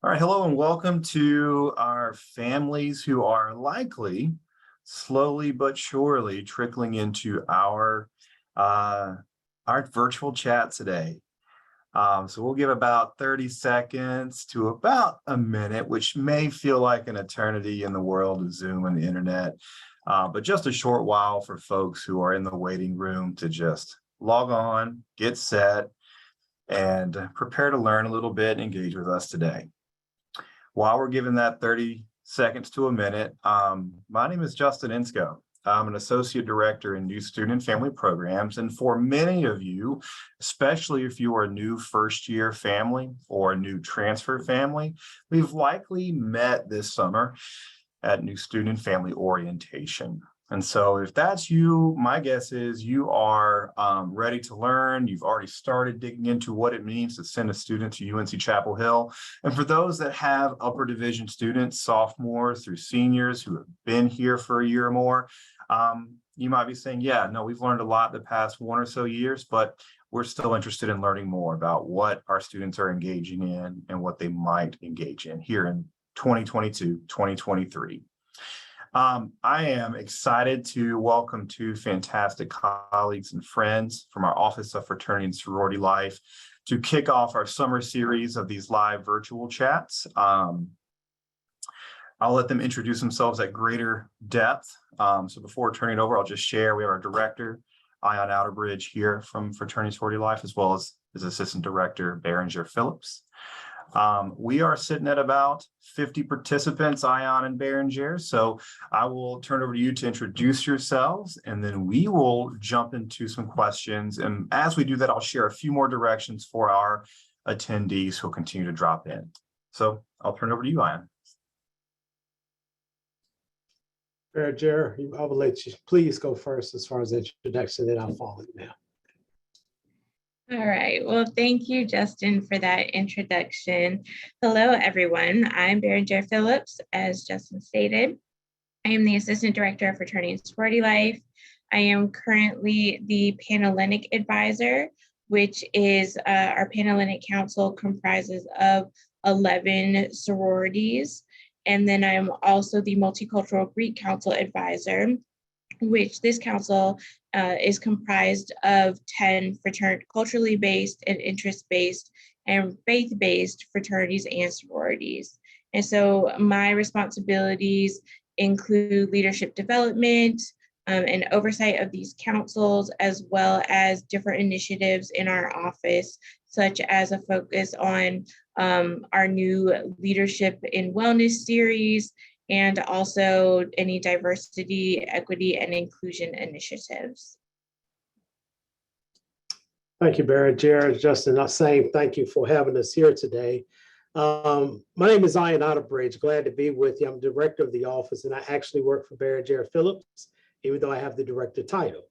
All right, hello and welcome to our families who are likely slowly but surely trickling into uh, our virtual chat today. So we'll give about 30 seconds to about a minute, which may feel like an eternity in the world of Zoom and the internet, but just a short while for folks who are in the waiting room to just log on, get set, and prepare to learn a little bit and engage with us today. While we're giving that 30 seconds to a minute, my name is Justin Insco. I'm an associate director in new student and family programs. And for many of you, especially if you are a new first year family or a new transfer family, we've likely met this summer at new student and family orientation. And so if that's you, my guess is you are ready to learn. You've already started digging into what it means to send a student to UNC Chapel Hill. And for those that have upper division students, sophomores through seniors who have been here for a year or more, you might be saying, yeah, no, we've learned a lot the past 1 or so years, but we're still interested in learning more about what our students are engaging in and what they might engage in here in 2022, 2023. I am excited to welcome two fantastic colleagues and friends from our Office of Fraternity and Sorority Life to kick off our summer series of these live virtual chats. I'll let them introduce themselves at greater depth. So before turning it over, I'll just share we have our director, Ion Outterbridge, here from Fraternity Sorority Life, as well as his assistant director, Berengére Phillips. We are sitting at about 50 participants, Ion and Berengére. So I will turn it over to you to introduce yourselves, and then we will jump into some questions. And as we do that, I'll share a few more directions for our attendees who'll continue to drop in. So I'll turn it over to you, Ion. Berengére, I will let you please go first as far as the introduction, then I'll follow you now. All right. Well, thank you, Justin, for that introduction. Hello, everyone. I'm Berengére Phillips, as Justin stated. I am the Assistant Director of Fraternity and Sorority Life. I am currently the Panhellenic Advisor, which is our Panhellenic Council comprises of 11 sororities. And then I'm also the Multicultural Greek Council Advisor, which this council is comprised of 10 culturally based and interest-based and faith-based fraternities and sororities. And so my responsibilities include leadership development and oversight of these councils, as well as different initiatives in our office, such as a focus on our new leadership in wellness series, and also any diversity, equity, and inclusion initiatives. Thank you, Berengére. Justin, saying thank you for having us here today. My name is Ion Outterbridge. Glad to be with you. I'm director of the office, and I actually work for Berengére Phillips, even though I have the director title.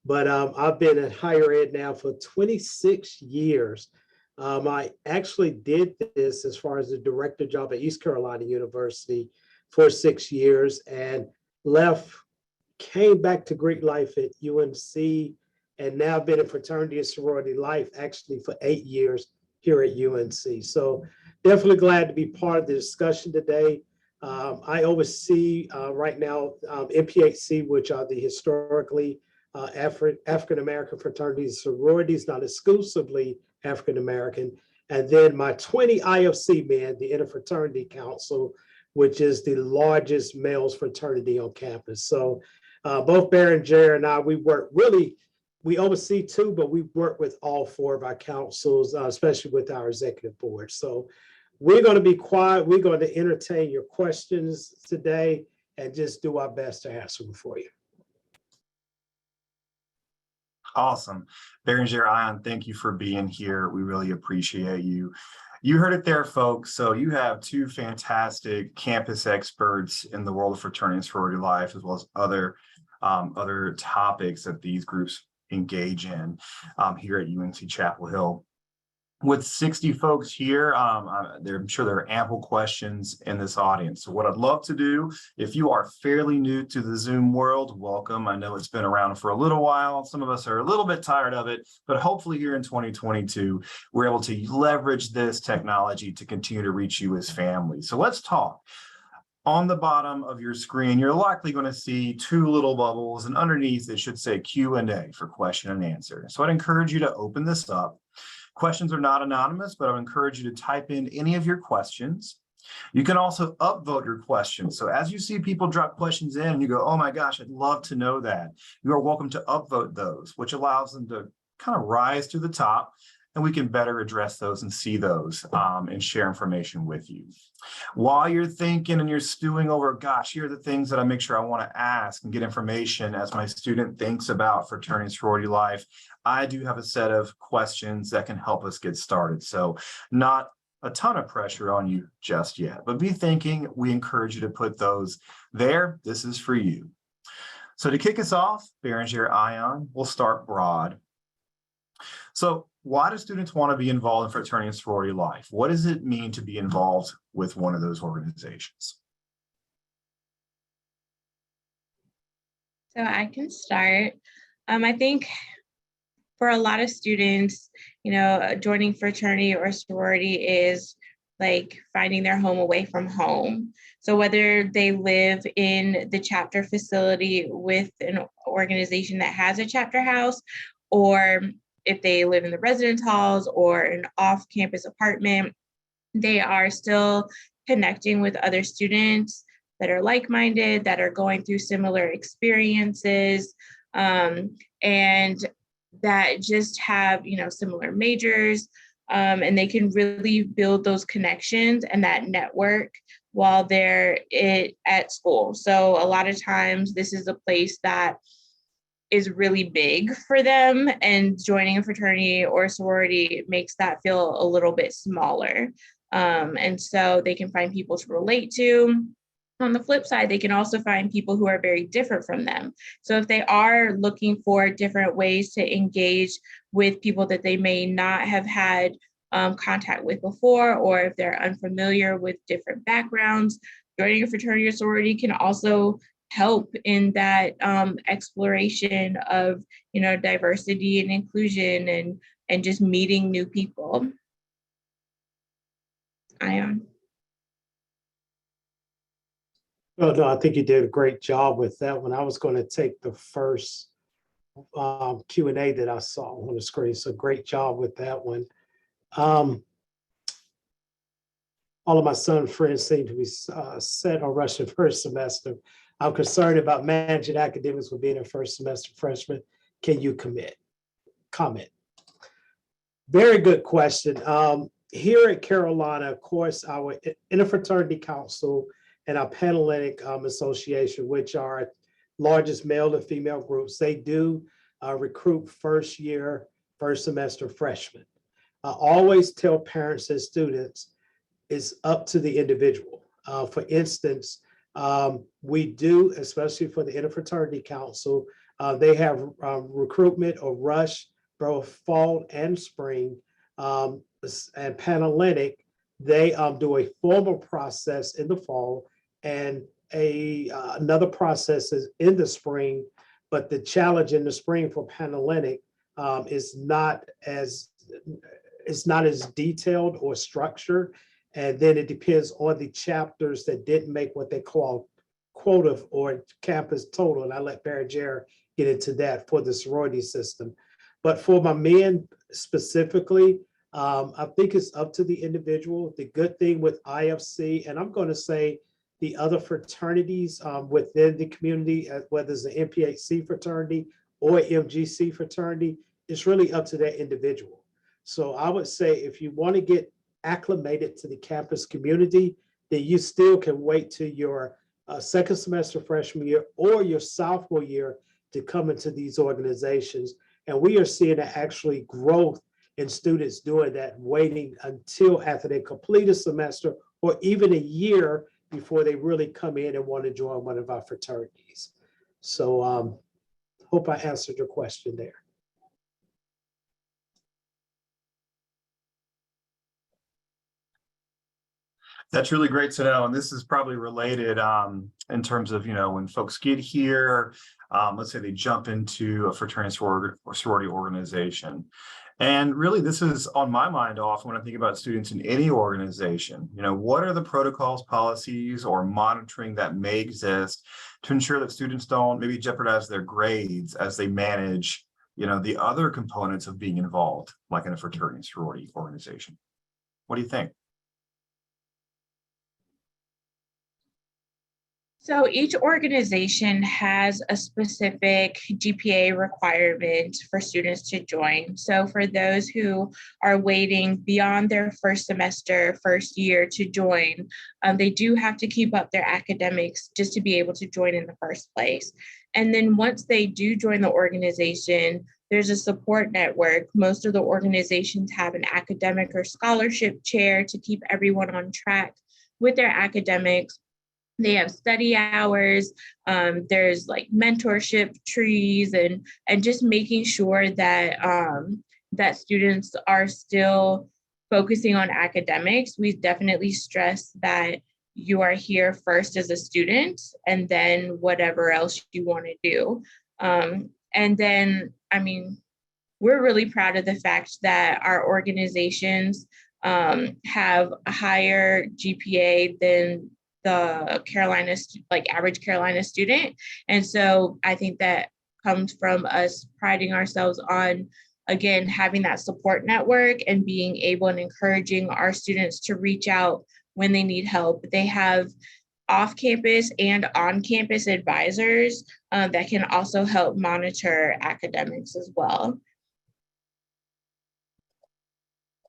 But I've been at higher ed now for 26 years. I actually did this as far as the director job at East Carolina University for 6 years and left, came back to Greek life at UNC, and now been in fraternity and sorority life actually for 8 years here at UNC. So definitely glad to be part of the discussion today. I oversee right now MPHC, which are the historically African-American fraternities and sororities, not exclusively African-American. And then my 20 IFC men, the Interfraternity Council, which is the largest males fraternity on campus. So both Berengére and I, we oversee two, but we work with all four of our councils, especially with our executive board. So we're going to be quiet. We're going to entertain your questions today and just do our best to answer them for you. Awesome. Berengére, Ion, thank you for being here. We really appreciate you. You heard it there, folks. So you have two fantastic campus experts in the world of fraternity and sorority life, as well as other topics that these groups engage in here at UNC Chapel Hill. With 60 folks here, I'm sure there are ample questions in this audience. So what I'd love to do, if you are fairly new to the Zoom world, welcome. I know it's been around for a little while. Some of us are a little bit tired of it, but hopefully here in 2022, we're able to leverage this technology to continue to reach you as families. So let's talk. On the bottom of your screen, you're likely going to see two little bubbles, and underneath it should say Q&A for question and answer. So I'd encourage you to open this up. Questions are not anonymous, but I would encourage you to type in any of your questions. You can also upvote your questions. So as you see people drop questions in and you go, oh my gosh, I'd love to know that, you are welcome to upvote those, which allows them to kind of rise to the top, and we can better address those and see those and share information with you. While you're thinking and you're stewing over, gosh, here are the things that I make sure I want to ask and get information as my student thinks about fraternity and sorority life, I do have a set of questions that can help us get started. So not a ton of pressure on you just yet, but be thinking. We encourage you to put those there. This is for you. So to kick us off, Berengére Ion, we'll start broad. So why do students want to be involved in fraternity and sorority life? What does it mean to be involved with one of those organizations? So I can start. I think for a lot of students, joining fraternity or sorority is like finding their home away from home. So whether they live in the chapter facility with an organization that has a chapter house, or if they live in the residence halls or an off-campus apartment, they are still connecting with other students that are like-minded, that are going through similar experiences, and that just have, similar majors, and they can really build those connections and that network while they're at school. So a lot of times this is a place that is really big for them, and joining a fraternity or sorority makes that feel a little bit smaller. And so they can find people to relate to. On the flip side, they can also find people who are very different from them. So if they are looking for different ways to engage with people that they may not have had contact with before, or if they're unfamiliar with different backgrounds, joining a fraternity or sorority can also help in that exploration of, diversity and inclusion and just meeting new people. Ion. Well, no, I think you did a great job with that one. I was going to take the first Q&A that I saw on the screen. So great job with that one. All of my son friends seem to be set on rushing first semester. I'm concerned about managing academics with being a first semester freshman. Can you comment? Very good question. Here at Carolina, of course, our Interfraternity Council and our Panhellenic Association, which are our largest male and female groups, they do recruit first semester freshmen. I always tell parents and students it's up to the individual. For instance, we do, especially for the Interfraternity Council, they have recruitment or rush both fall and spring, and Panhellenic, they do a formal process in the fall and another process is in the spring, but the challenge in the spring for Panhellenic is not as detailed or structured, and then it depends on the chapters that didn't make what they call quota or campus total, and I let Berengére get into that for the sorority system. But for my men specifically, I think it's up to the individual. The good thing with IFC, and I'm going to say the other fraternities within the community, whether it's the NPHC fraternity or MGC fraternity, it's really up to that individual. So I would say if you want to get acclimated to the campus community, then you still can wait till your second semester freshman year or your sophomore year to come into these organizations. And we are seeing actually growth in students doing that, waiting until after they complete a semester or even a year before they really come in and want to join one of our fraternities. So hope I answered your question there. That's really great to know. And this is probably related in terms of, when folks get here, let's say they jump into a fraternity or sorority organization. And really, this is on my mind often when I think about students in any organization. What are the protocols, policies, or monitoring that may exist to ensure that students don't maybe jeopardize their grades as they manage, the other components of being involved, like in a fraternity sorority organization? What do you think? So each organization has a specific GPA requirement for students to join. So for those who are waiting beyond their first semester, first year to join, they do have to keep up their academics just to be able to join in the first place. And then once they do join the organization, there's a support network. Most of the organizations have an academic or scholarship chair to keep everyone on track with their academics. They have study hours. There's like mentorship trees and just making sure that that students are still focusing on academics. We definitely stress that you are here first as a student and then whatever else you want to do. And then, we're really proud of the fact that our organizations have a higher GPA than the average Carolina student. And so I think that comes from us priding ourselves on, again, having that support network and being able and encouraging our students to reach out when they need help. They have off-campus and on-campus advisors that can also help monitor academics as well.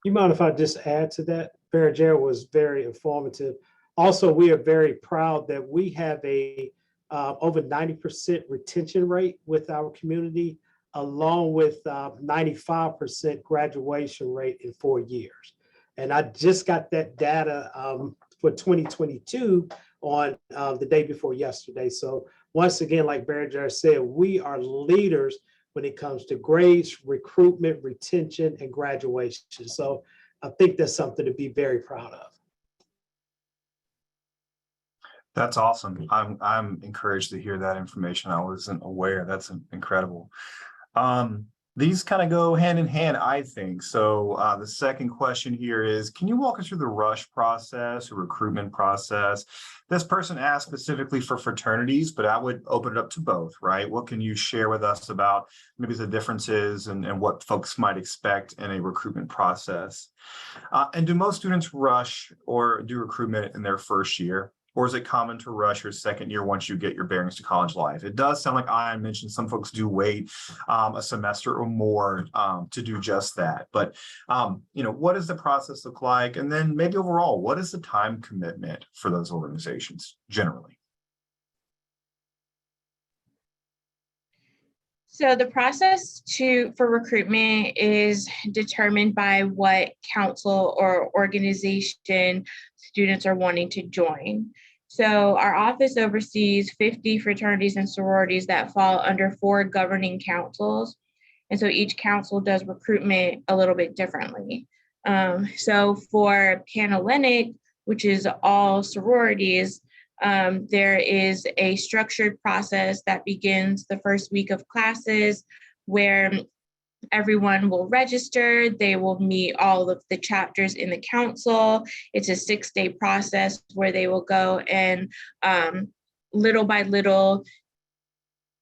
You mind if I just add to that? Berengére was very informative. Also, we are very proud that we have a over 90% retention rate with our community, along with 95% graduation rate in 4 years. And I just got that data for 2022 on the day before yesterday. So once again, like Berengére said, we are leaders when it comes to grades, recruitment, retention, and graduation. So I think that's something to be very proud of. That's awesome. I'm encouraged to hear that information. I wasn't aware. That's incredible. These kind of go hand in hand, I think. So the second question here is, can you walk us through the rush process or recruitment process? This person asked specifically for fraternities, but I would open it up to both, right? What can you share with us about maybe the differences and what folks might expect in a recruitment process? And do most students rush or do recruitment in their first year? Or is it common to rush your second year once you get your bearings to college life? It does sound like Ion mentioned some folks do wait a semester or more to do just that. But, what does the process look like? And then maybe overall, what is the time commitment for those organizations generally? So the process for recruitment is determined by what council or organization students are wanting to join. So our office oversees 50 fraternities and sororities that fall under 4 governing councils. And so each council does recruitment a little bit differently. So for Panhellenic, which is all sororities, there is a structured process that begins the first week of classes where everyone will register. They will meet all of the chapters in the council. It's a 6-day process where they will go and little by little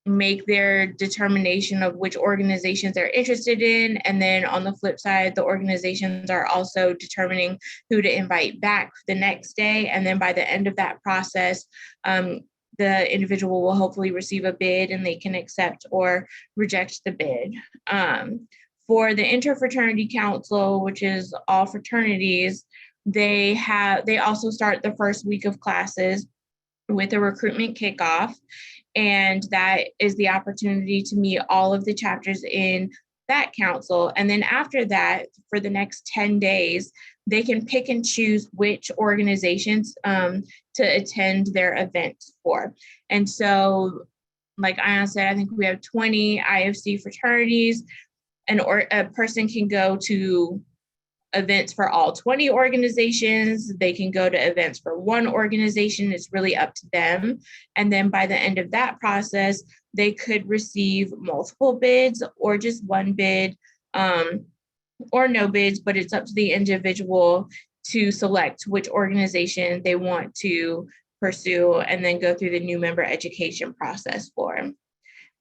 make their determination of which organizations they're interested in. And then on the flip side, the organizations are also determining who to invite back the next day. And then by the end of that process, the individual will hopefully receive a bid and they can accept or reject the bid. For the Interfraternity Council, which is all fraternities, they also start the first week of classes with a recruitment kickoff. And that is the opportunity to meet all of the chapters in that council. And then after that, for the next 10 days, they can pick and choose which organizations to attend their events for. And so, like Ion said, I think we have 20 IFC fraternities, and a person can go to events for all 20 organizations. They can go to events for one organization. It's really up to them. And then by the end of that process, they could receive multiple bids or just one bid, or no bids, but it's up to the individual to select which organization they want to pursue and then go through the new member education process for.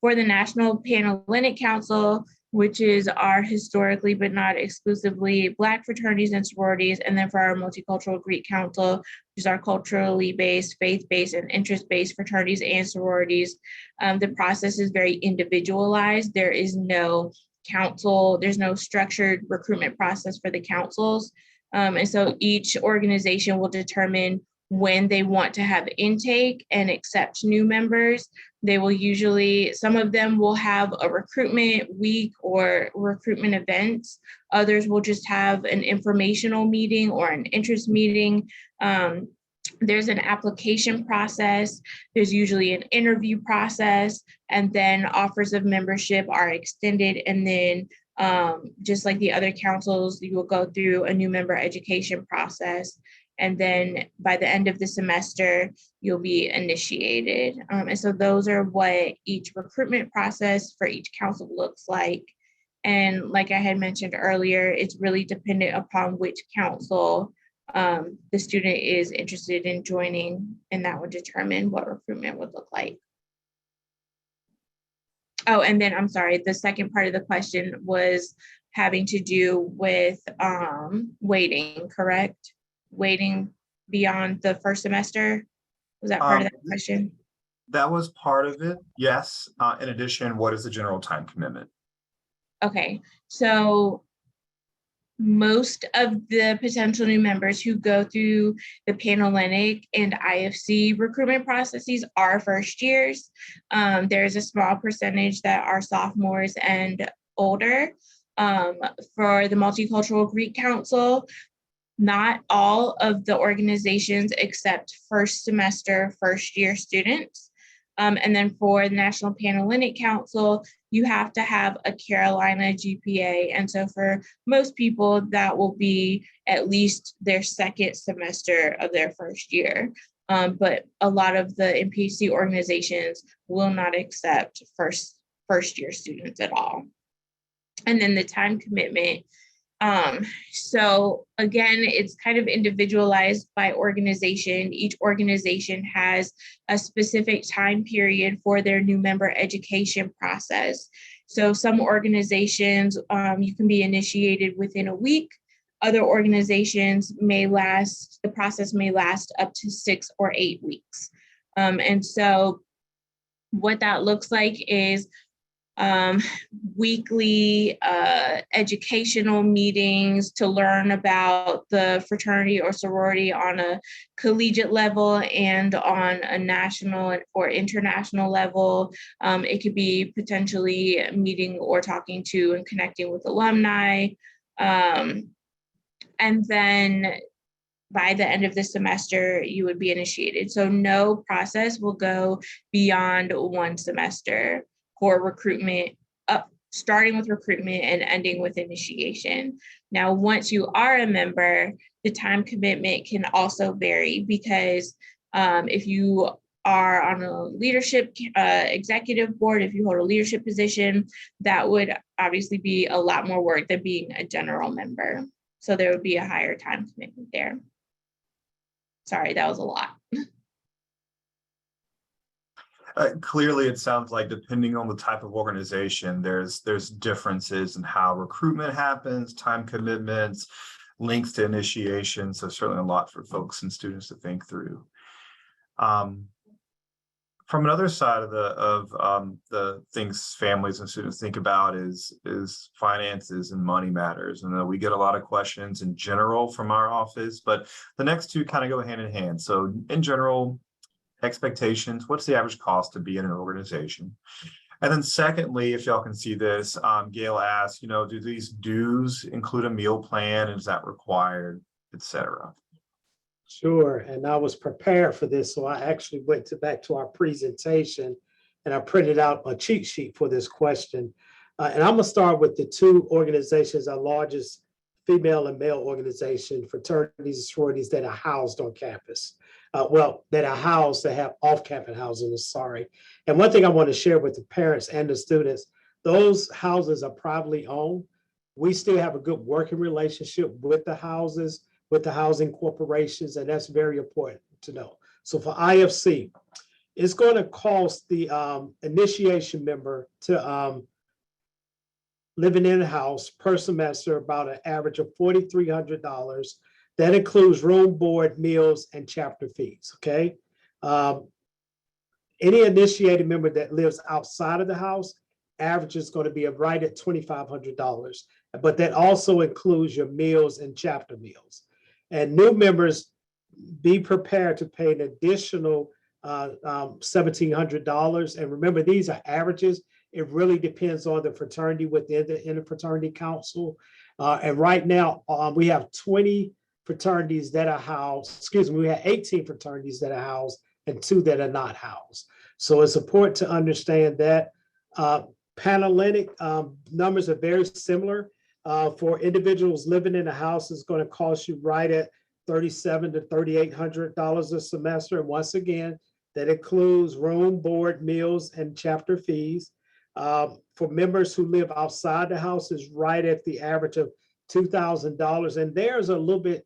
For the National Panhellenic Council, which is our historically but not exclusively Black fraternities and sororities, and then for our Multicultural Greek Council, which is our culturally based, faith-based, and interest-based fraternities and sororities, the process is very individualized. There is no council, there's no structured recruitment process for the councils. And so each organization will determine when they want to have intake and accept new members. They will usually, some of them will have a recruitment week or recruitment events. Others will just have an informational meeting or an interest meeting. There's an application process. There's usually an interview process, and then offers of membership are extended. And then just like the other councils, you will go through a new member education process. And then by the end of the semester, you'll be initiated. And so those are what each recruitment process for each council looks like. And like I had mentioned earlier, it's really dependent upon which council the student is interested in joining, and that would determine what recruitment would look like. Oh, and then I'm sorry, the second part of the question was having to do with waiting, correct? Waiting beyond the first semester? Was that part of that question? That was part of it, yes. In addition, what is the general time commitment? Okay, so most of the potential new members who go through the Panhellenic and IFC recruitment processes are first years. There's a small percentage that are sophomores and older. For the Multicultural Greek Council, not all of the organizations accept first semester, first year students. And then for the National Panhellenic Council, you have to have a Carolina GPA. And so for most people, that will be at least their second semester of their first year. But a lot of the MPHC organizations will not accept first year students at all. And then the time commitment. So again, it's kind of individualized by organization. Each organization has a specific time period for their new member education process. So some organizations, you can be initiated within a week. Other organizations the process may last up to 6 or 8 weeks. And so what that looks like is weekly educational meetings to learn about the fraternity or sorority on a collegiate level and on a national or international level. It could be potentially meeting or talking to and connecting with alumni. And then by the end of the semester, you would be initiated. So no process will go beyond one semester for recruitment, starting with recruitment and ending with initiation. Now, once you are a member, the time commitment can also vary because if you are on a leadership executive board, if you hold a leadership position, that would obviously be a lot more work than being a general member. So there would be a higher time commitment there. Sorry, that was a lot. Clearly, it sounds like depending on the type of organization, there's differences in how recruitment happens, time commitments, links to initiation. So certainly a lot for folks and students to think through. From another side of the things families and students think about is finances and money matters. And we get a lot of questions in general from our office, but the next two kind of go hand in hand. So in general, expectations, what's the average cost to be in an organization? And then secondly, if y'all can see this, Gail asked, do these dues include a meal plan? Is that required, et cetera? Sure, and I was prepared for this, so I actually went back to our presentation and I printed out a cheat sheet for this question. And I'm gonna start with the two organizations, our largest female and male organization, fraternities and sororities that are housed on campus. That are housed, that have off-campus housing, sorry. And one thing I want to share with the parents and the students, those houses are privately owned. We still have a good working relationship with the houses, with the housing corporations, and that's very important to know. So for IFC, it's going to cost the initiation member to living in a house per semester about an average of $4,300. That includes room, board, meals, and chapter fees, okay? Any initiated member that lives outside of the house, average is going to be right at $2,500, but that also includes your meals and chapter meals. And new members, be prepared to pay an additional $1,700. And remember, these are averages. It really depends on the fraternity within the interfraternity council. And right now, we have 20 fraternities that are housed, we have 18 fraternities that are housed and 2 that are not housed. So it's important to understand that. Panhellenic numbers are very similar. For individuals living in a house, it's going to cost you right at $3,700 to $3,800 a semester. And once again, that includes room, board, meals, and chapter fees. For members who live outside the house, is right at the average of $2,000. And there's a little bit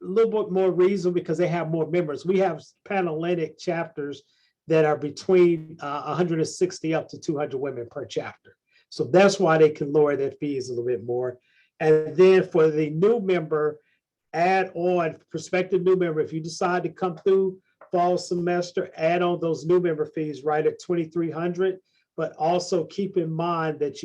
more reason because they have more members. We have Panhellenic chapters that are between 160 up to 200 women per chapter. So that's why they can lower their fees a little bit more. And then for the new member, add on prospective new member, if you decide to come through fall semester, add on those new member fees right at $2,300, but also keep in mind that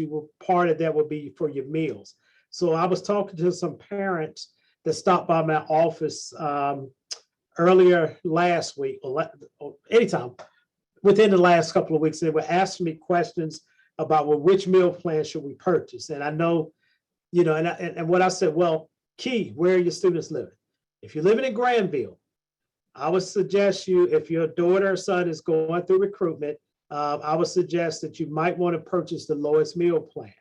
part of that will be for your meals. So I was talking to some parents that stopped by my office earlier last week, or anytime within the last couple of weeks. They were asking me questions about, well, which meal plan should we purchase? And I know, and what I said, well, key, where are your students living? If you're living in Granville, I would suggest you, if your daughter or son is going through recruitment, I would suggest that you might want to purchase the lowest meal plan.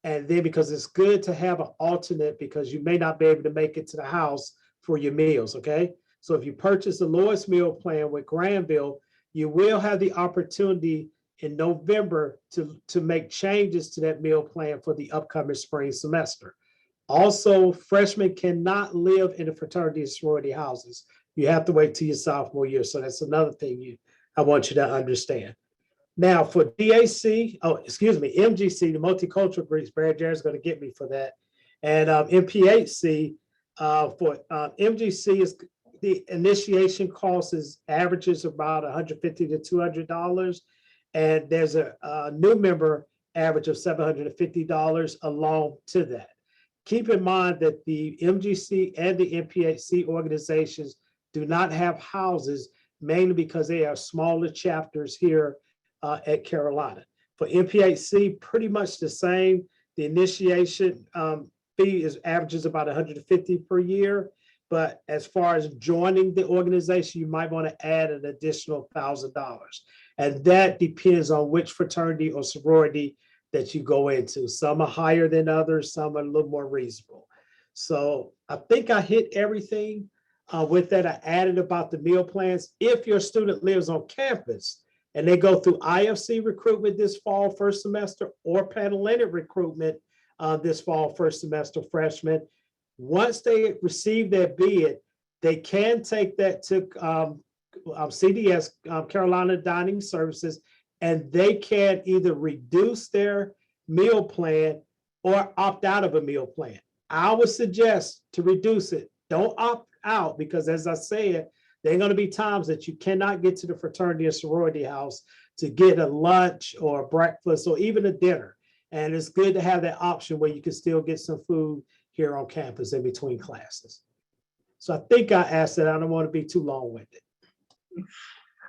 And then, because it's good to have an alternate, because you may not be able to make it to the house for your meals, okay? So if you purchase the lowest meal plan with Granville, you will have the opportunity in November to make changes to that meal plan for the upcoming spring semester. Also, freshmen cannot live in the fraternity and sorority houses. You have to wait till your sophomore year. So that's another thing I want you to understand. Now for MGC, the multicultural groups, Berengére is going to get me for that. And MPHC, for MGC, is the initiation cost averages about $150 to $200. And there's a new member average of $750 along to that. Keep in mind that the MGC and the MPHC organizations do not have houses, mainly because they are smaller chapters here at Carolina. For MPHC, pretty much the same. The initiation fee averages about $150 per year. But as far as joining the organization, you might want to add an additional $1,000. And that depends on which fraternity or sorority that you go into. Some are higher than others, some are a little more reasonable. So I think I hit everything. With that, I added about the meal plans. If your student lives on campus and they go through IFC recruitment this fall first semester, or Panhellenic recruitment this fall first semester freshmen, once they receive their bid, they can take that to CDS, Carolina Dining Services, and they can either reduce their meal plan or opt out of a meal plan. I would suggest to reduce it. Don't opt out, because as I said, there are going to be times that you cannot get to the fraternity or sorority house to get a lunch or a breakfast or even a dinner. And it's good to have that option where you can still get some food here on campus in between classes. So I think I asked that. I don't want to be too long-winded.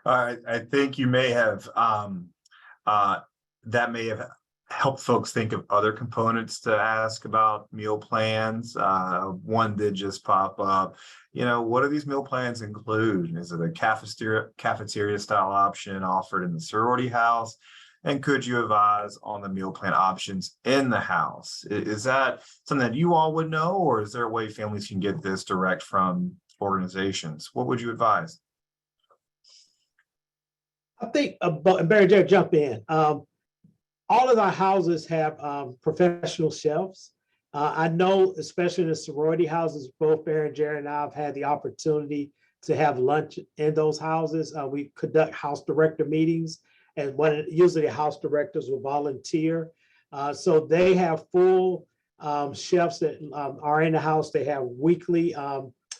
All right, I think you may have that may have helped folks think of other components to ask about meal plans. One did just pop up. What do these meal plans include? Is it a cafeteria style option offered in the sorority house? And could you advise on the meal plan options in the house? Is that something that you all would know, or is there a way families can get this direct from organizations? What would you advise? I think, Berengére, jump in. All of our houses have professional chefs. I know, especially in the sorority houses, both Berengére and I have had the opportunity to have lunch in those houses. We conduct house director meetings, and usually the house directors will volunteer. So they have full chefs that are in the house. They have weekly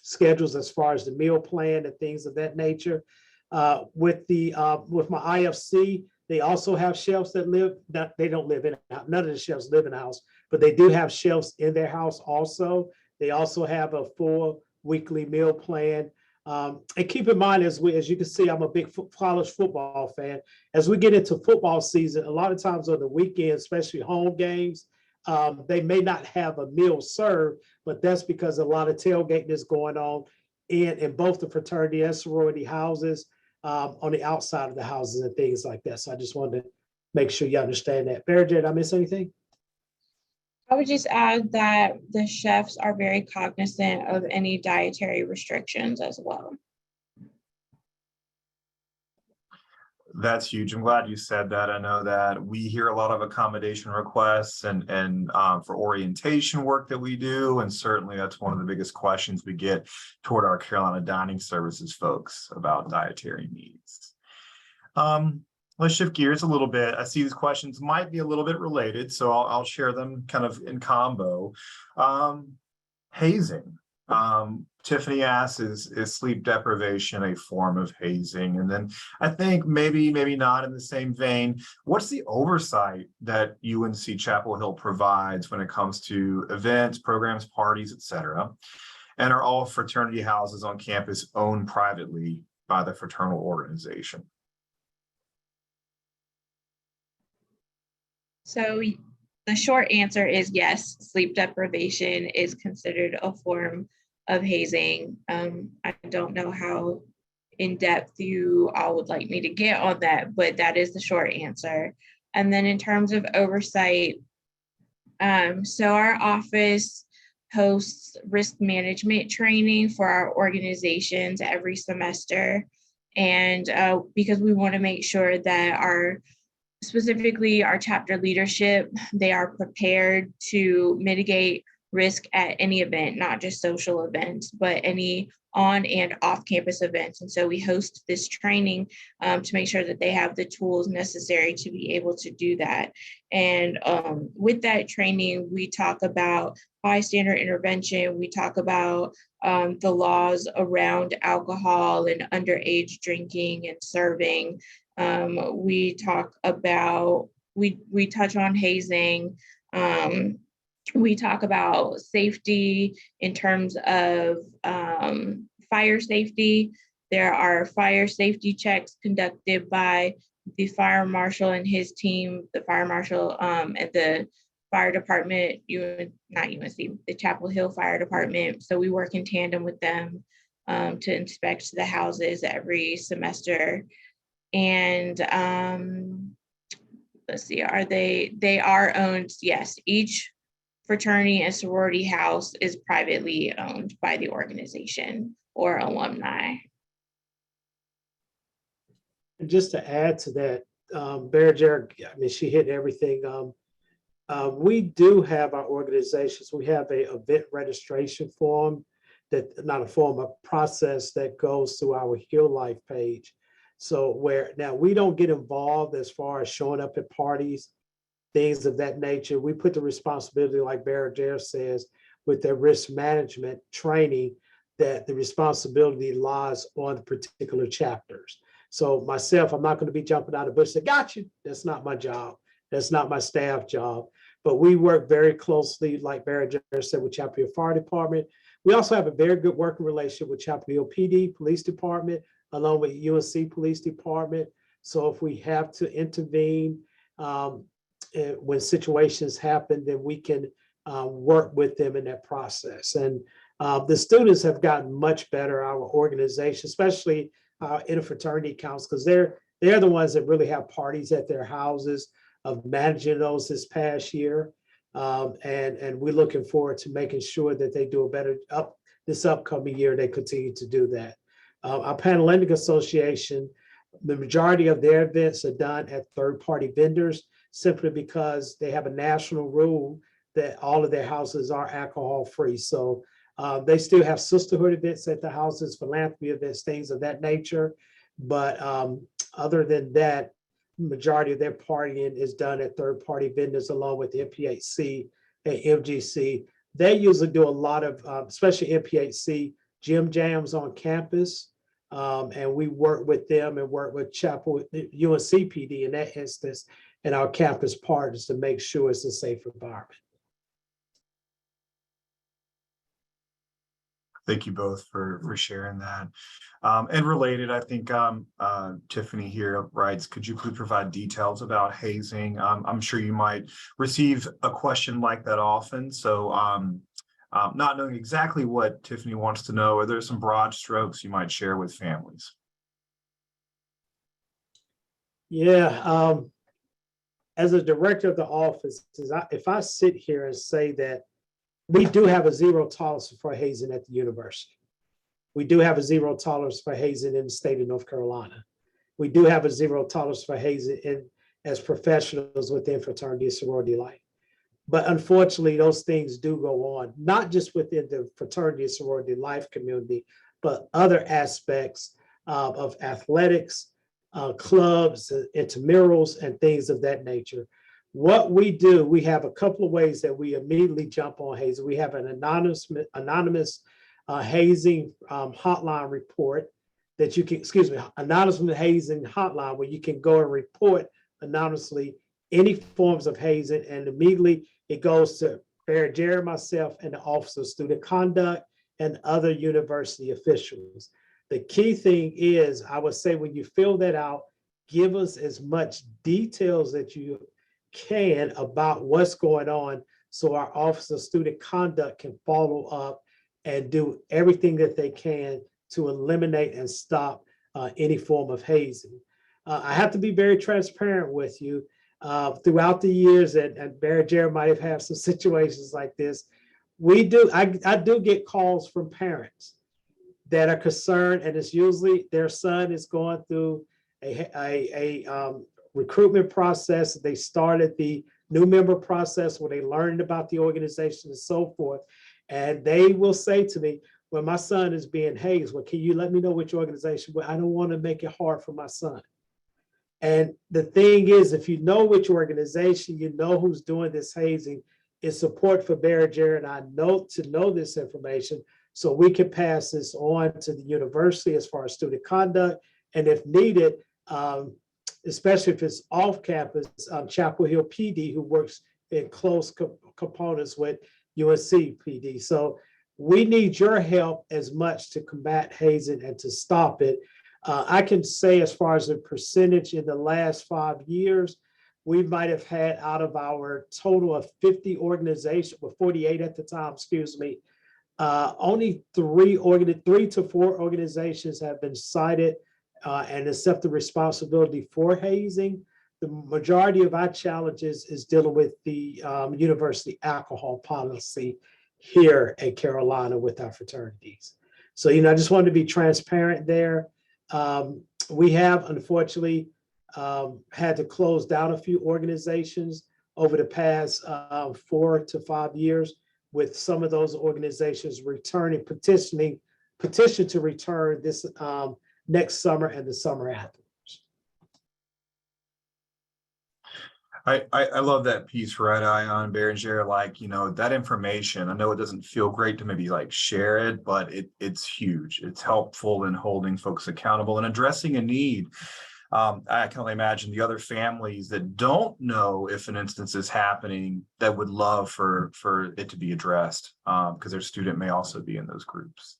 schedules as far as the meal plan and things of that nature. With my IFC, they also have chefs that they don't live in, none of the chefs live in the house, but they do have chefs in their house also. They also have a full weekly meal plan. And keep in mind, as you can see, I'm a big college football fan. As we get into football season, a lot of times on the weekend, especially home games, they may not have a meal served, but that's because a lot of tailgating is going on in both the fraternity and sorority houses, on the outside of the houses and things like that. So I just wanted to make sure you understand that. Berengére, did I miss anything? I would just add that the chefs are very cognizant of any dietary restrictions as well. That's huge. I'm glad you said that. I know that we hear a lot of accommodation requests and for orientation work that we do. And certainly that's one of the biggest questions we get toward our Carolina Dining Services folks about dietary needs. Let's shift gears a little bit. I see these questions might be a little bit related, so I'll share them kind of in combo. Hazing. Tiffany asks, is sleep deprivation a form of hazing? And then I think maybe not in the same vein, what's the oversight that UNC Chapel Hill provides when it comes to events, programs, parties, etc.? And are all fraternity houses on campus owned privately by the fraternal organization? So the short answer is yes, sleep deprivation is considered a form of hazing. I don't know how in depth you all would like me to get on that, but that is the short answer. And then in terms of oversight, so our office hosts risk management training for our organizations every semester. And because we want to make sure that specifically our chapter leadership, they are prepared to mitigate risk at any event, not just social events, but any on and off campus events. And so we host this training to make sure that they have the tools necessary to be able to do that. And with that training, we talk about bystander intervention. We talk about the laws around alcohol and underage drinking and serving. We talk about, we touch on hazing. We talk about safety in terms of fire safety. There are fire safety checks conducted by the fire marshal and his team, the fire marshal and the fire department, not UNC, the Chapel Hill Fire Department. So we work in tandem with them to inspect the houses every semester. And let's see, they are owned, yes, each fraternity and sorority house is privately owned by the organization or alumni. And just to add to that, Berengére, I mean, she hit everything. We do have our organizations. We have a event registration form, not a form, a process that goes through our Heal Life page. So where now we don't get involved as far as showing up at parties, things of that nature. We put the responsibility, like Berengére says, with their risk management training, that the responsibility lies on the particular chapters. So myself, I'm not going to be jumping out of the bush and say, got you. That's not my job. That's not my staff job. But we work very closely, like Berengére said, with Chapel Hill Fire Department. We also have a very good working relationship with Chapel Hill PD, Police Department, along with UNC Police Department. So if we have to intervene when situations happen, then we can work with them in that process. And the students have gotten much better, our organization, especially in a fraternity council, because they're they're the ones that really have parties at their houses, of managing those this past year. And we're looking forward to making sure that they do a better this upcoming year. They continue to do that. Our panel lending association, the majority of their events are done at third-party vendors, simply because they have a national rule that all of their houses are alcohol-free. So they still have sisterhood events at the houses, philanthropy events, things of that nature. But other than that, majority of their partying is done at third-party vendors, along with MPHC and MGC. They usually do a lot of, especially MPHC, gym jams on campus. And we work with them and work with UNCPD in that instance, and our campus partners to make sure it's a safe environment. Thank you both for sharing that. And related, I think Tiffany here writes, could you please provide details about hazing? I'm sure you might receive a question like that often. So not knowing exactly what Tiffany wants to know, are there some broad strokes you might share with families? Yeah, as a director of the office, if I sit here and say that we do have a zero tolerance for hazing at the university. We do have a zero tolerance for hazing in the state of North Carolina. We do have a zero tolerance for hazing as professionals within fraternity and sorority life. But unfortunately, those things do go on, not just within the fraternity and sorority life community, but other aspects of athletics, clubs, intramurals, and things of that nature. What we do, we have a couple of ways that we immediately jump on hazing. We have an anonymous hazing hotline report that you can, anonymous hazing hotline where you can go and report anonymously any forms of hazing, and immediately it goes to Berengére, myself, and the Office of Student Conduct and other university officials. The key thing is, I would say, when you fill that out, give us as much details that you can about what's going on, so our Office of Student Conduct can follow up and do everything that they can to eliminate and stop any form of hazing. I have to be very transparent with you. Throughout the years, and Berengére might have had some situations like this, I do get calls from parents that are concerned, and it's usually their son is going through a recruitment process. They started the new member process where they learned about the organization and so forth. And they will say to me, well, my son is being hazed. Well, can you let me know which organization? Well, I don't want to make it hard for my son. And the thing is, if you know which organization, you know who's doing this hazing, it's support for Berengére and I know this information, so we can pass this on to the university as far as student conduct. And if needed, especially if it's off campus, Chapel Hill PD, who works in close components with UNC PD. So we need your help as much to combat hazing and to stop it. I can say, as far as the percentage in the last 5 years, we might have had, out of our total of 50 organizations, or 48 at the time, only 3 to 4 organizations have been cited and accept the responsibility for hazing. The majority of our challenges is dealing with the university alcohol policy here at Carolina with our fraternities. So, I just wanted to be transparent there. We have, unfortunately, had to close down a few organizations over the past 4 to 5 years, with some of those organizations petition to return this next summer and the summer after. I love that piece, right, Ion, Berengére, like, that information. I know it doesn't feel great to maybe like share it, but it's huge. It's helpful in holding folks accountable and addressing a need. I can only imagine the other families that don't know if an instance is happening that would love for it to be addressed, because their student may also be in those groups.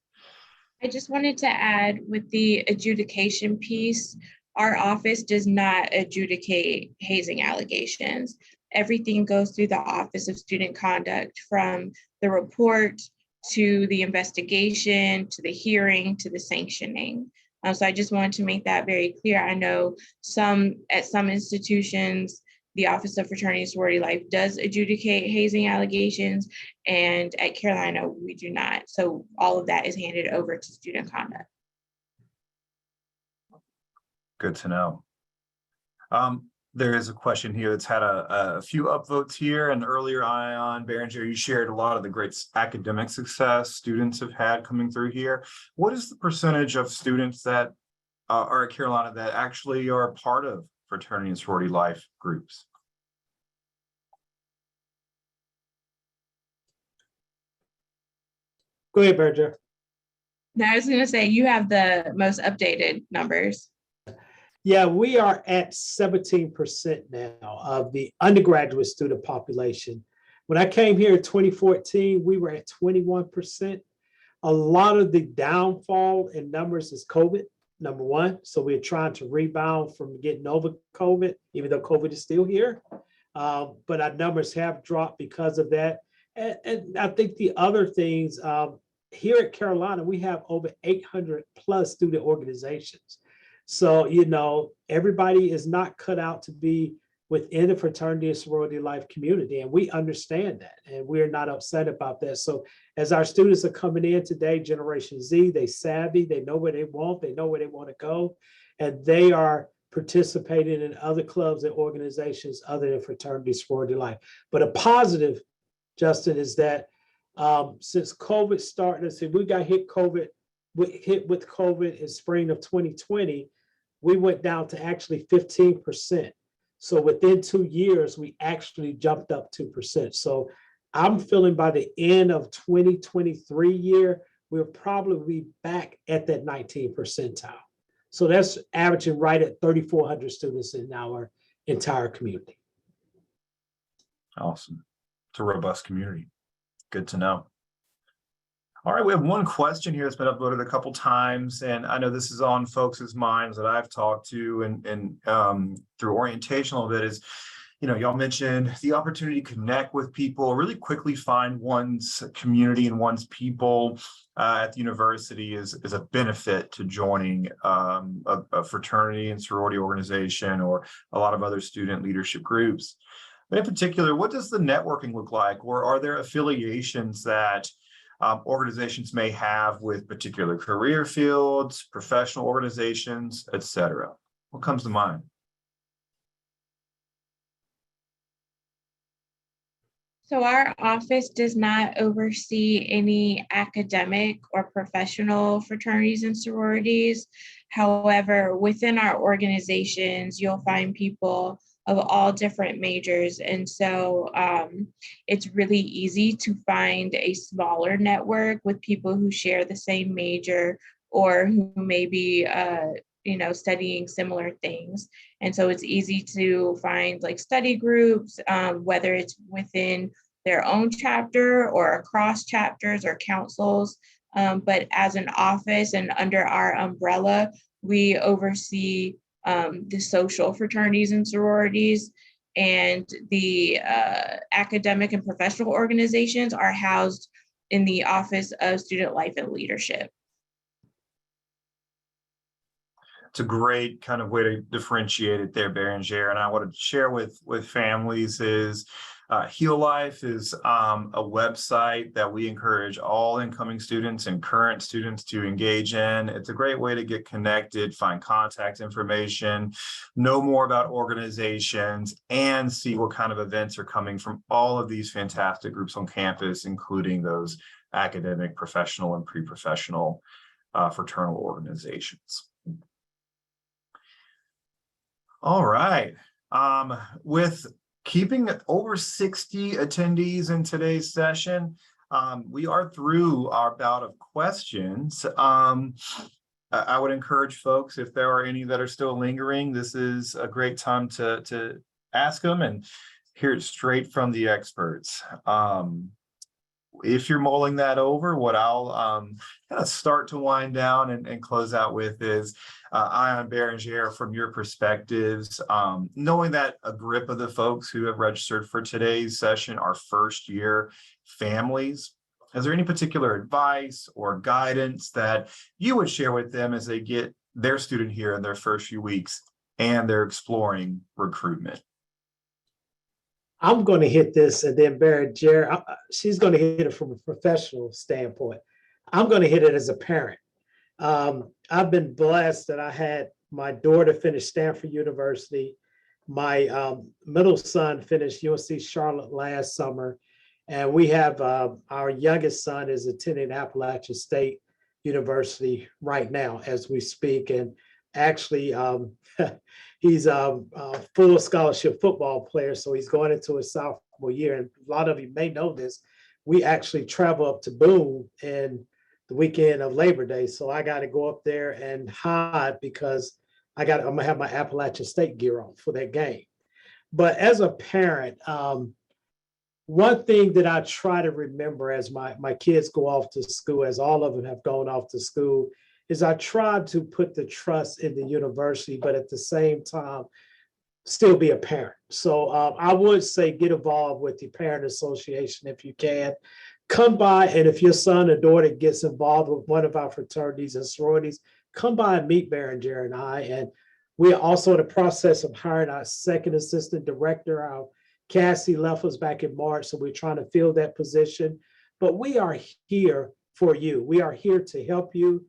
I just wanted to add, with the adjudication piece, our office does not adjudicate hazing allegations. Everything goes through the Office of Student Conduct, from the report to the investigation, to the hearing, to the sanctioning. So I just wanted to make that very clear. I know at some institutions, the Office of Fraternity and Sorority Life does adjudicate hazing allegations, and at Carolina, we do not. So all of that is handed over to student conduct. Good to know. There is a question here that's had a few upvotes here, and earlier Ion, Berengére, you shared a lot of the great academic success students have had coming through here. What is the percentage of students that are at Carolina that actually are part of fraternity and sorority life groups? Go ahead, Berengére. Now, I was going to say, you have the most updated numbers. Yeah, we are at 17% now of the undergraduate student population. When I came here in 2014, we were at 21%. A lot of the downfall in numbers is COVID, number one. So we're trying to rebound from getting over COVID, even though COVID is still here. But our numbers have dropped because of that. And I think the other things, here at Carolina, we have over 800 plus student organizations. So, everybody is not cut out to be within the fraternity and sorority life community. And we understand that, and we're not upset about that. So as our students are coming in today, Generation Z, they savvy, they know where they want to go, and they are participating in other clubs and organizations other than fraternity sorority life. But a positive, Justin, is that since COVID started, so we got hit with COVID in spring of 2020, we went down to actually 15%. So within 2 years, we actually jumped up 2%. So I'm feeling by the end of 2023 year, we'll probably be back at that 19th percentile. So that's averaging right at 3,400 students in our entire community. Awesome. It's a robust community. Good to know. All right, we have one question here that's been uploaded a couple times, and I know this is on folks' minds that I've talked to and through orientation a little bit is, y'all mentioned the opportunity to connect with people, really quickly find one's community and one's people at the university is a benefit to joining a fraternity and sorority organization or a lot of other student leadership groups. But in particular, what does the networking look like, or are there affiliations that organizations may have with particular career fields, professional organizations, etc.? What comes to mind? So our office does not oversee any academic or professional fraternities and sororities. However, within our organizations, you'll find people of all different majors. And so it's really easy to find a smaller network with people who share the same major or who may be studying similar things. And so it's easy to find like study groups, whether it's within their own chapter or across chapters or councils. But as an office and under our umbrella, we oversee the social fraternities and sororities, and the academic and professional organizations are housed in the Office of Student Life and Leadership. It's a great kind of way to differentiate it there, Berengére. And I want to share with families is Heal Life is a website that we encourage all incoming students and current students to engage in. It's a great way to get connected, find contact information, know more about organizations, and see what kind of events are coming from all of these fantastic groups on campus, including those academic, professional, and pre-professional fraternal organizations. All right. With keeping over 60 attendees in today's session, we are through our bout of questions. I would encourage folks, if there are any that are still lingering, this is a great time to ask them and hear it straight from the experts. If you're mulling that over, what I'll kind of start to wind down and close out with is Ion, Berengére, from your perspectives, knowing that a grip of the folks who have registered for today's session are first year families, is there any particular advice or guidance that you would share with them as they get their student here in their first few weeks, and they're exploring recruitment? I'm going to hit this, and then Berengére, she's going to hit it from a professional standpoint. I'm going to hit it as a parent. I've been blessed that I had my daughter finish Stanford University. My middle son finished UNC Charlotte last summer. And we have our youngest son is attending Appalachian State University right now as we speak. And actually, he's a full scholarship football player. So he's going into his sophomore year. And a lot of you may know this. We actually travel up to Boone and the weekend of Labor Day. So I got to go up there and hide because I'm gonna have my Appalachian State gear on for that game. But as a parent, one thing that I try to remember as my kids go off to school, as all of them have gone off to school, is I try to put the trust in the university, but at the same time, still be a parent. So I would say get involved with the parent association if you can. Come by, and if your son or daughter gets involved with one of our fraternities and sororities, come by and meet Berengére and I. And we are also in the process of hiring our second assistant director. Our Cassie left us back in March, so we're trying to fill that position. But we are here for you. We are here to help you.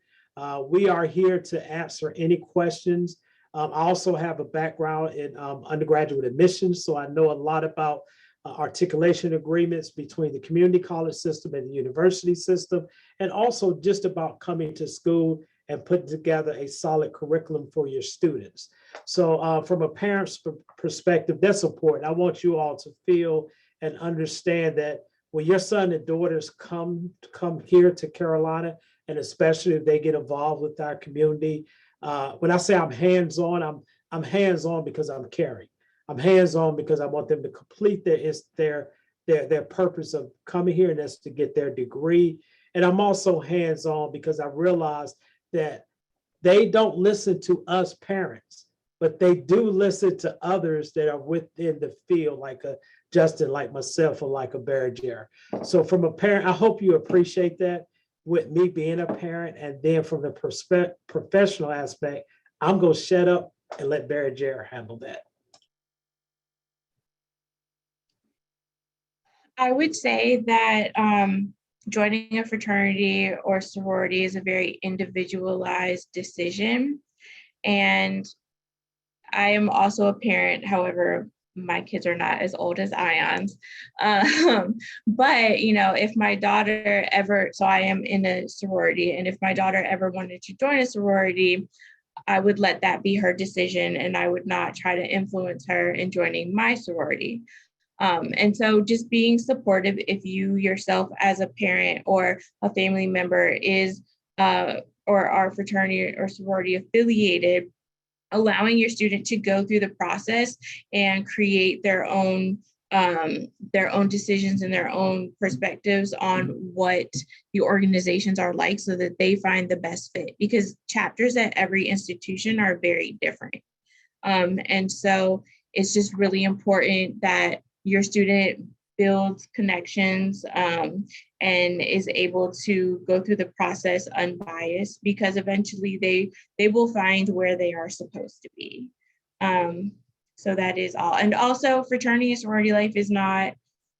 We are here to answer any questions. I also have a background in undergraduate admissions, so I know a lot about articulation agreements between the community college system and the university system, and also just about coming to school and putting together a solid curriculum for your students. So from a parent's perspective, that's important. I want you all to feel and understand that when your son and daughters come here to Carolina, and especially if they get involved with our community, when I say I'm hands-on, I'm hands-on because I'm caring. I'm hands-on because I want them to complete their purpose of coming here, and that's to get their degree. And I'm also hands-on because I realize that they don't listen to us parents, but they do listen to others that are within the field, like a Justin, like myself, or like a Berengére. So from a parent, I hope you appreciate that with me being a parent. And then from the professional aspect, I'm going to shut up and let Berengére handle that. I would say that joining a fraternity or sorority is a very individualized decision. And I am also a parent, however, my kids are not as old as Ion's. But, if my daughter ever, so I am in a sorority, and if my daughter ever wanted to join a sorority, I would let that be her decision, and I would not try to influence her in joining my sorority. And so just being supportive, if you yourself as a parent or a family member is or are fraternity or sorority affiliated, allowing your student to go through the process and create their own decisions and their own perspectives on what the organizations are like, so that they find the best fit, because chapters at every institution are very different. And so it's just really important that your student builds connections and is able to go through the process unbiased, because eventually they will find where they are supposed to be. So that is all. And also, fraternity and sorority life is not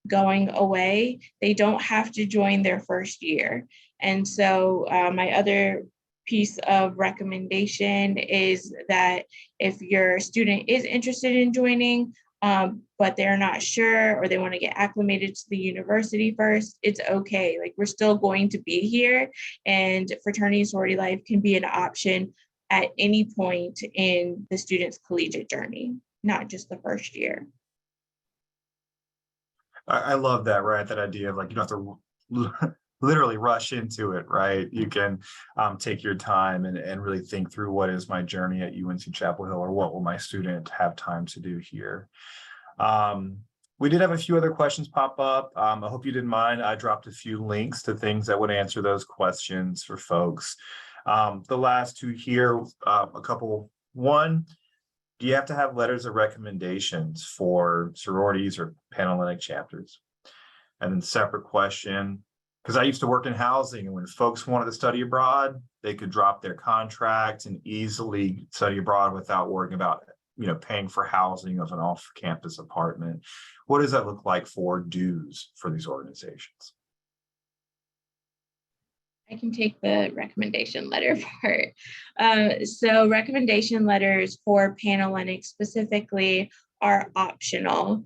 going away. They don't have to join their first year. And so my other piece of recommendation is that if your student is interested in joining, but they're not sure, or they want to get acclimated to the university first, it's okay. Like, we're still going to be here, and fraternity and sorority life can be an option at any point in the student's collegiate journey, not just the first year. I love that, right? That idea of, like, you don't have to literally rush into it, right? You can take your time and really think through, what is my journey at UNC Chapel Hill, or what will my student have time to do here? We did have a few other questions pop up. I hope you didn't mind. I dropped a few links to things that would answer those questions for folks. The last two here, a couple. One, do you have to have letters of recommendations for sororities or Panhellenic chapters? And then separate question, because I used to work in housing, and when folks wanted to study abroad, they could drop their contracts and easily study abroad without worrying about, paying for housing of an off-campus apartment. What does that look like for dues for these organizations? I can take the recommendation letter part. So recommendation letters for Panhellenic specifically are optional.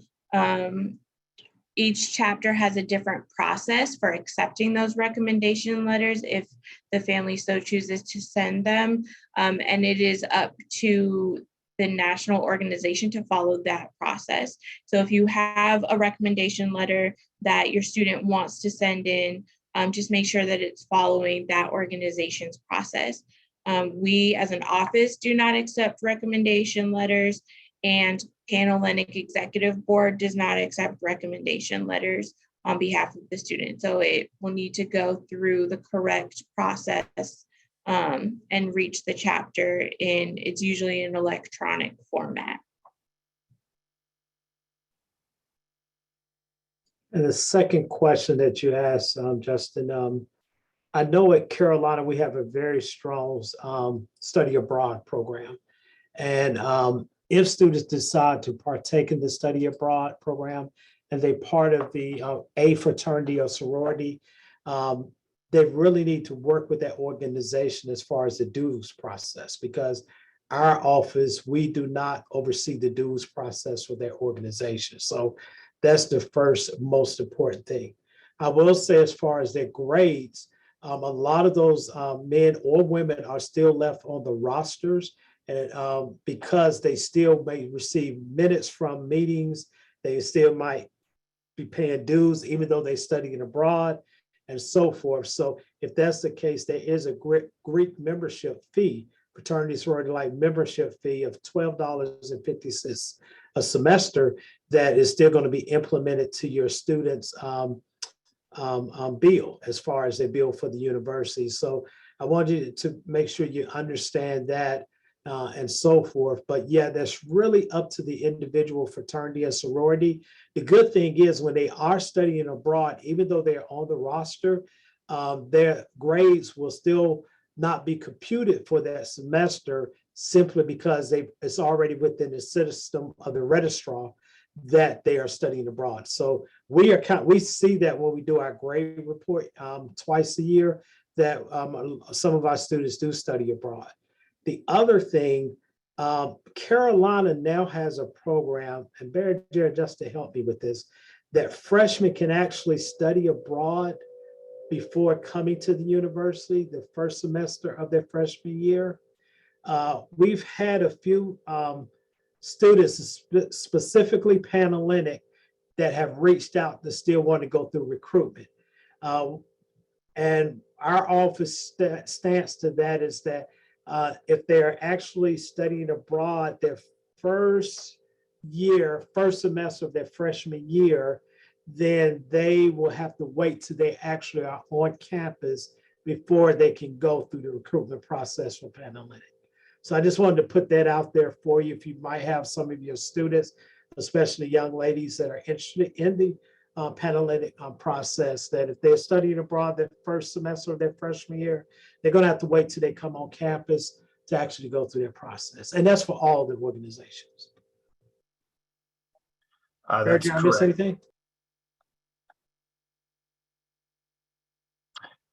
Each chapter has a different process for accepting those recommendation letters if the family so chooses to send them. And it is up to the national organization to follow that process. So if you have a recommendation letter that your student wants to send in, just make sure that it's following that organization's process. We as an office do not accept recommendation letters, and Panhellenic Executive Board does not accept recommendation letters on behalf of the student. So it will need to go through the correct process and reach the chapter it's usually an electronic format. And the second question that you asked, Justin, I know at Carolina, we have a very strong study abroad program. And if students decide to partake in the study abroad program and they're part of the a fraternity or sorority, they really need to work with that organization as far as the dues process, because our office, we do not oversee the dues process for their organization. So that's the first most important thing. I will say, as far as their grades, a lot of those men or women are still left on the rosters, and because they still may receive minutes from meetings, they still might be paying dues, even though they're studying abroad and so forth. So if that's the case, there is a Greek membership fee, fraternity sorority like membership fee of $12.50 a semester that is still going to be implemented to your students' bill as far as their bill for the university. So I want you to make sure you understand that and so forth. But yeah, that's really up to the individual fraternity and sorority. The good thing is when they are studying abroad, even though they're on the roster, their grades will still not be computed for that semester simply because it's already within the system of the registrar that they are studying abroad. So we see that when we do our grade report twice a year, that some of our students do study abroad. The other thing, Carolina now has a program, and Berengére, just to help me with this, that freshmen can actually study abroad before coming to the university, the first semester of their freshman year. We've had a few students, specifically Panhellenic, that have reached out to still want to go through recruitment. And our office stance to that is that if they're actually studying abroad their first semester of their freshman year, then they will have to wait till they actually are on campus before they can go through the recruitment process for Panhellenic. So I just wanted to put that out there for you. If you might have some of your students, especially young ladies that are interested in the Panhellenic process, that if they're studying abroad their first semester of their freshman year, they're going to have to wait till they come on campus to actually go through their process. And that's for all the organizations. That's Did I miss correct. anything?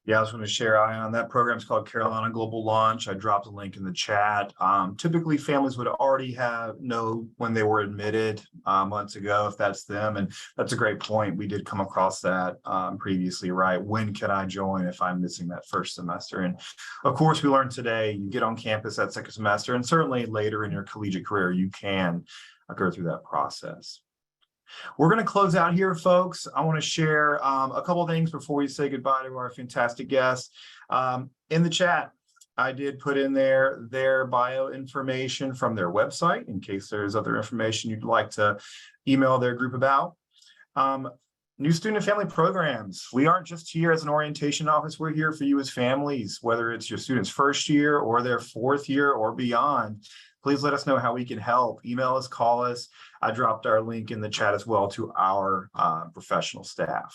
Yeah, I was going to share, Ion, that program is called Carolina Global Launch. I dropped a link in the chat. Typically, families would already know when they were admitted months ago, if that's them. And that's a great point. We did come across that previously, right? When can I join if I'm missing that first semester? And of course, we learned today, you get on campus that second semester, and certainly later in your collegiate career, you can go through that process. We're going to close out here, folks. I want to share a couple of things before we say goodbye to our fantastic guests. In the chat, I did put in there their bio information from their website in case there's other information you'd like to email their group about. New student and family programs. We aren't just here as an orientation office. We're here for you as families, whether it's your students' first year or their fourth year or beyond. Please let us know how we can help. Email us, call us. I dropped our link in the chat as well to our professional staff.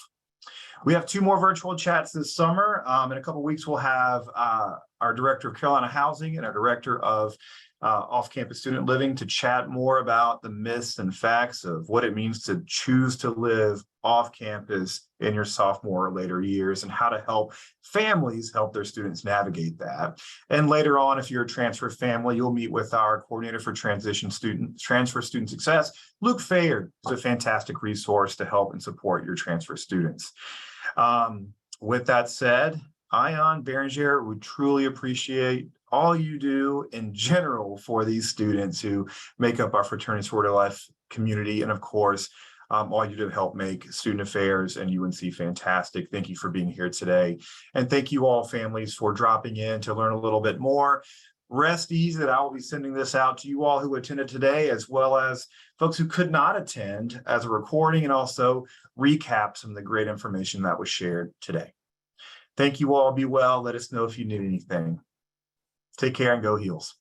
We have 2 more virtual chats this summer. In a couple of weeks, we'll have our Director of Carolina Housing and our Director of Off-Campus Student Living to chat more about the myths and facts of what it means to choose to live off-campus in your sophomore or later years, and how to help families help their students navigate that. And later on, if you're a transfer family, you'll meet with our coordinator for transfer student success, Luke Fayard, who's a fantastic resource to help and support your transfer students. With that said, Ion, Berengére, we truly appreciate all you do in general for these students who make up our fraternity sorority life community, and of course, all you do to help make student affairs and UNC fantastic. Thank you for being here today. And thank you all, families, for dropping in to learn a little bit more. Rest easy that I will be sending this out to you all who attended today, as well as folks who could not attend, as a recording, and also recap some of the great information that was shared today. Thank you all. Be well. Let us know if you need anything. Take care and go Heels.